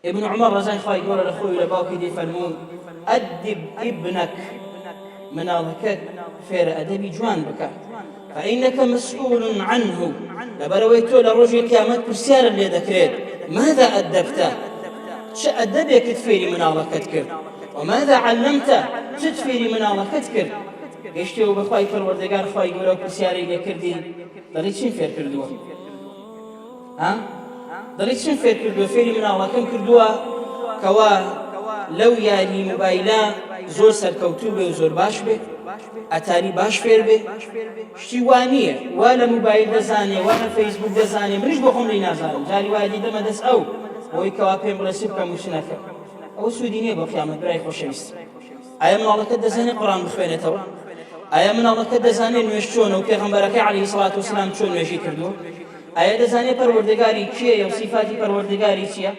ابن عمر رضي الله عنه لأخوي لباوكي دي فرمون أدب ابنك مناڵەکەت فێرە ئەدەبی جوان بکە فإنك مسؤول عنه لەبەرەوەی تۆ لە ڕۆژی قیامەت پرسیارت لێ دەکرێت ماذا أدبته چ ئەدەبێکت فێری مناڵەکەت کرد وماذا علمته چ فێری مناڵەکەت کرد گەشتیەوە بەخوای پەروەردگار خوای گەورە پرسیاری لێ کردی دەڵێ چیم فێر کردووە دەڵێ چیم فێر کردووە فێری مناڵەکەم کردووە کەوا لەو یاری موبایلە زۆر سەرکەوتوو بێ و زۆر باش بێ ئەتاری باش فێر بێ شتی وانییە وا لە موبایل دەزانێ وا لە فەیسبوک دەزانێ منیش بۆ خۆم لی نازانم جاری وای دیدەمە دەست ئەو بۆی کەوا پێم بڵێ بکەم وشنەکە ئەوە سوودی نییە بۆ قیامەت برای خۆشەویست ئایا مناڵەکەت دەزانێت قورئان بخوێنێتەوە ئایا مناڵەکەت دەزانێت نوێژ چۆنە و پێغەمبەرەکەی عەلەیهی سەڵات وسەلام چۆن نوێژی کردووە ئایا دەزانێت پەروەردگاری کێیە و سیفاتی پەروەردگاری چییە